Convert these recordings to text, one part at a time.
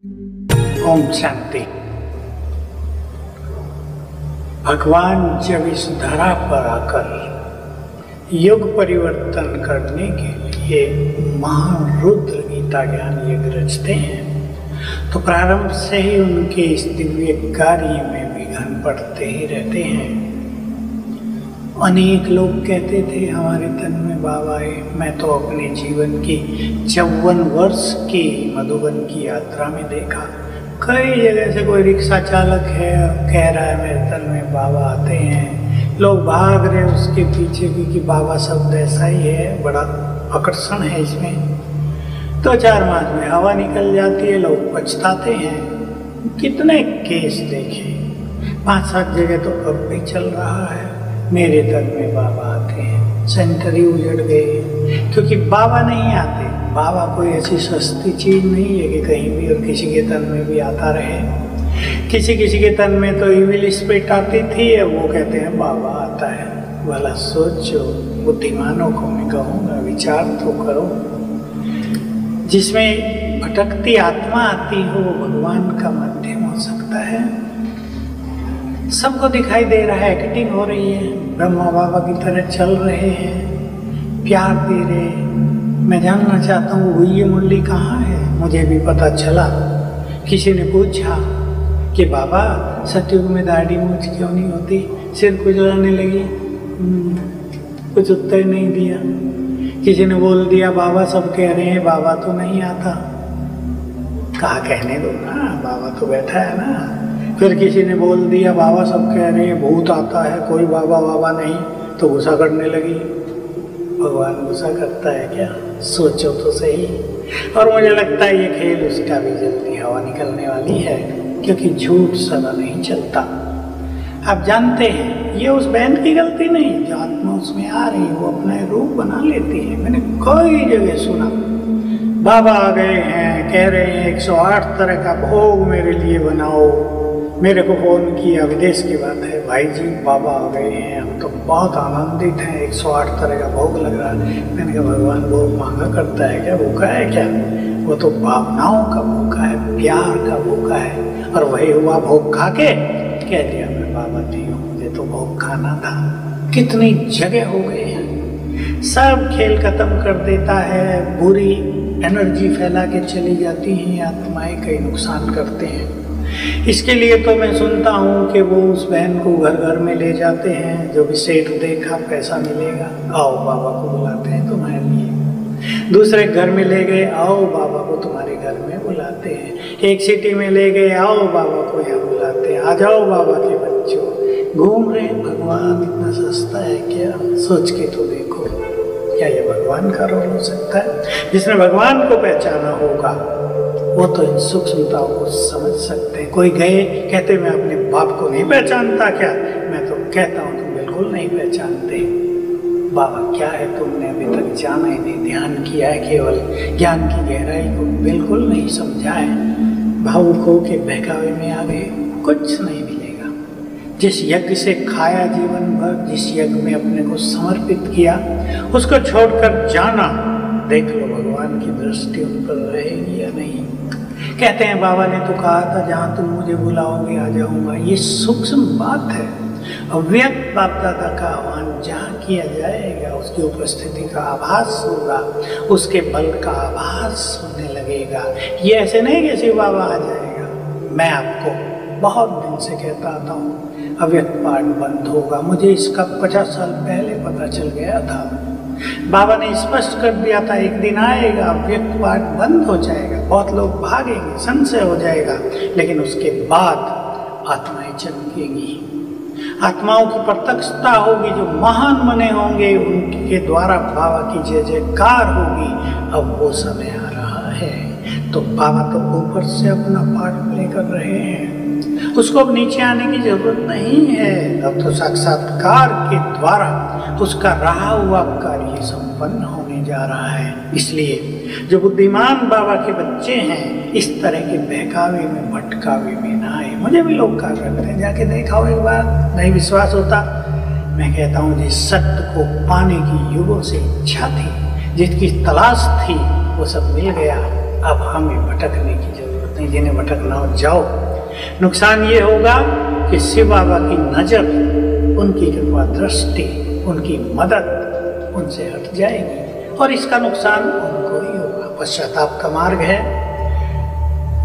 ओम शांति। भगवान जब इस धरा पर आकर युग परिवर्तन करने के लिए महारुद्र गीता ज्ञान यज्ञ रचते हैं तो प्रारंभ से ही उनके इस दिव्य कार्य में विघ्न पड़ते ही रहते हैं। अनेक लोग कहते थे हमारे तन में बाबा है। मैं तो अपने जीवन की 54 वर्ष की मधुबन की यात्रा में देखा, कई जगह से कोई रिक्शा चालक है कह रहा है मेरे तन में बाबा आते हैं, लोग भाग रहे उसके पीछे क्योंकि बाबा शब्द ऐसा ही है, बड़ा आकर्षण है इसमें। 2-4 मास में हवा निकल जाती है, लोग पछताते हैं। कितने केस देखे, 5-7 जगह तो अब भी चल रहा है मेरे तन में बाबा आते हैं। सेंटर ही उजड़ गए क्योंकि बाबा नहीं आते। बाबा कोई ऐसी सस्ती चीज़ नहीं है कि कहीं भी और किसी के तन में भी आता रहे। किसी किसी के तन में तो इविल स्पिरिट आती थी, वो कहते हैं बाबा आता है। भला सोचो, बुद्धिमानों को मैं कहूँगा विचार तो करो। जिसमें भटकती आत्मा आती हो वो भगवान का माध्यम हो सकता है। सबको दिखाई दे रहा है, एक्टिंग हो रही है, ब्रह्मा बाबा की तरह चल रहे हैं, प्यार दे रहे। मैं जानना चाहता हूँ ये मुरली कहाँ है। मुझे भी पता चला, किसी ने पूछा कि बाबा सतयुग में दाढ़ी मूछ क्यों नहीं होती, सिर खुजलाने लगी। कुछ उत्तर नहीं दिया। किसी ने बोल दिया बाबा सब कह रहे हैं बाबा तो नहीं आता। कहा कहने दो ना, बाबा तो बैठा है ना। फिर किसी ने बोल दिया बाबा सब कह रहे हैं भूत आता है, कोई बाबा बाबा नहीं, तो गुस्सा करने लगी। भगवान गुस्सा करता है क्या? सोचो तो सही। और मुझे लगता है ये खेल उसका भी जल्दी हवा निकलने वाली है क्योंकि झूठ सदा नहीं चलता। आप जानते हैं ये उस बहन की गलती नहीं, जो आत्मा उसमें आ रही है वो अपना रूप बना लेती है। मैंने कई जगह सुना बाबा आ गए हैं, कह रहे हैं 108 तरह का भोग मेरे लिए बनाओ। मेरे को फ़ोन किया, विदेश की बात है, भाई जी बाबा आ गए हैं, हम तो बहुत आनंदित हैं, 108 तरह का भोग लग रहा है। मैंने कहा भगवान भोग मांगा करता है क्या? भूखा है क्या? वो तो भावनाओं का भूखा है, प्यार का भूखा है। और वही हुआ भोग खा के कह दिया मैं बाबा नहीं हूँ, मुझे तो भोग खाना था। कितनी जगह हो गए हैं, सब खेल खत्म कर देता है। बुरी एनर्जी फैला के चली जाती हैं आत्माएं, कई नुकसान करते हैं। इसके लिए तो मैं सुनता हूँ कि वो उस बहन को घर घर में ले जाते हैं, जो भी सेठ देखा पैसा मिलेगा, आओ बाबा को बुलाते हैं तुम्हारे लिए। दूसरे घर में ले गए, आओ बाबा को तुम्हारे घर में बुलाते हैं। एक सिटी में ले गए, आओ बाबा को यहाँ बुलाते हैं, आ जाओ बाबा के बच्चों। घूम रहे हैं। भगवान इतना सस्ता है क्या? सोच के तो देखो, क्या ये भगवान का रोल हो सकता है? जिसने भगवान को पहचाना होगा वो तो इन सूक्ष्मताओं को समझ सकते हैं। कोई गए कहते मैं अपने बाप को नहीं पहचानता क्या? मैं तो कहता हूँ तुम बिल्कुल नहीं पहचानते। बाबा क्या है तुमने अभी तक जाना ही नहीं, ध्यान किया है, केवल ज्ञान की गहराई को बिल्कुल नहीं समझा है। भावुक हो के बहकावे में आ गए, कुछ नहीं मिलेगा। जिस यज्ञ से खाया जीवन भर, जिस यज्ञ में अपने को समर्पित किया, उसको छोड़कर जाना, देख लो भगवान की दृष्टि उन पर रहेगी या नहीं। कहते हैं बाबा ने तो कहा था जहाँ तुम मुझे बुलाओगे आ जाऊँगा। ये सूक्ष्म बात है। अव्यक्त बाप दादा का आह्वान जहाँ किया जाएगा उसकी उपस्थिति का आभास होगा, उसके बल का आभास होने लगेगा। ये ऐसे नहीं कि शिव बाबा आ जाएगा। मैं आपको बहुत दिन से कहता आता हूँ अव्यक्त पाठ बंद होगा। मुझे इसका 50 साल पहले पता चल गया था। बाबा ने स्पष्ट कर दिया था एक दिन आएगा अव्यक्त पाठ बंद हो जाएगा, बहुत लोग भागेंगे, संशय हो जाएगा, लेकिन उसके बाद आत्माएं चमकेंगी। आत्माओं की प्रत्यक्षता होगी। जो महान बने होंगे उनके द्वारा बाबा की जय जयकार होगी। अब वो समय आ रहा है। तो बाबा तो ऊपर से अपना पाठ प्ले कर रहे हैं, उसको अब नीचे आने की जरूरत नहीं है। अब तो साक्षात्कार के द्वारा उसका रहा हुआ कार्य संपन्न होने जा रहा है। इसलिए जो बुद्धिमान बाबा के बच्चे हैं इस तरह के बहकावे में भटकावे में ना आए। मुझे भी लोग कहा करते हैं जाके देखा हो एक बार, नहीं विश्वास होता। मैं कहता हूँ जिस सत्य को पाने की युगों से इच्छा थी, जिसकी तलाश थी, वो सब मिल गया। अब हमें भटकने की जरूरत नहीं, जिन्हें भटकना हो जाओ। नुकसान ये होगा कि शिव बाबा की नजर, उनकी कृपा दृष्टि, उनकी मदद उनसे हट जाएगी और इसका नुकसान उनको ही होगा। पश्चाताप का मार्ग है।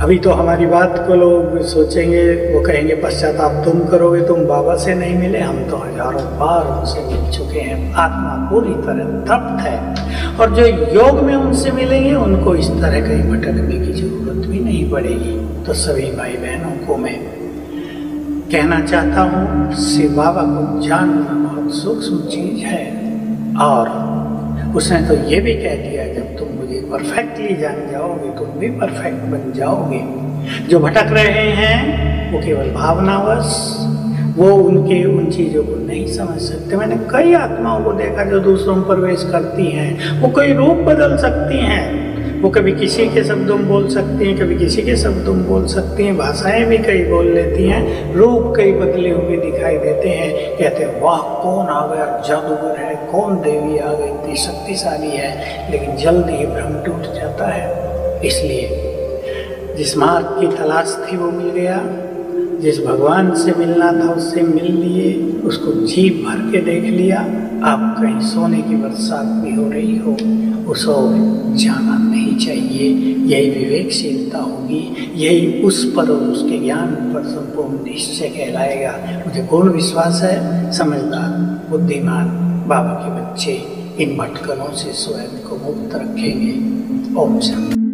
अभी तो हमारी बात को लोग सोचेंगे, वो कहेंगे पश्चाताप तुम करोगे, तुम बाबा से नहीं मिले, हम तो हजारों बार उनसे मिल चुके हैं। आत्मा पूरी तरह तृप्त है और जो योग में उनसे मिलेंगे उनको इस तरह कहीं भटकने की जरूरत भी नहीं पड़ेगी। तो सभी भाई बहनों को मैं कहना चाहता हूँ, शिव बाबा को जानना बहुत सूक्ष्म चीज है और उसने तो ये भी कह दिया, जब तुम मुझे परफेक्टली जान जाओगे तुम भी परफेक्ट बन जाओगे। जो भटक रहे हैं वो केवल भावनावश, वो उन चीज़ों को नहीं समझ सकते। मैंने कई आत्माओं को देखा जो दूसरों में प्रवेश करती हैं, वो कोई रूप बदल सकती हैं, वो कभी किसी के शब्दों में बोल सकती हैं, कभी किसी के शब्दों में बोल सकती हैं, भाषाएं भी कई बोल लेती हैं, रूप कई बदले हुए दिखाई देते हैं। कहते हैं वाह कौन आ गया, जादूगर है, कौन देवी आ गई, इतनी शक्तिशाली है, लेकिन जल्दी ही भ्रम टूट जाता है। इसलिए जिस मार्ग की तलाश थी वो मिल गया, जिस भगवान से मिलना था उससे मिल लिए, उसको जी भर के देख लिया। अब कहीं सोने की बरसात भी हो रही हो, उसको जाना नहीं चाहिए। यही विवेकशीलता होगी, यही उस पर और उसके ज्ञान पर संपूर्ण निश्चय कहलाएगा। मुझे पूर्ण विश्वास है समझदार बुद्धिमान बाबा के बच्चे इन भटकनों से स्वयं को मुक्त रखेंगे। ओम शांति।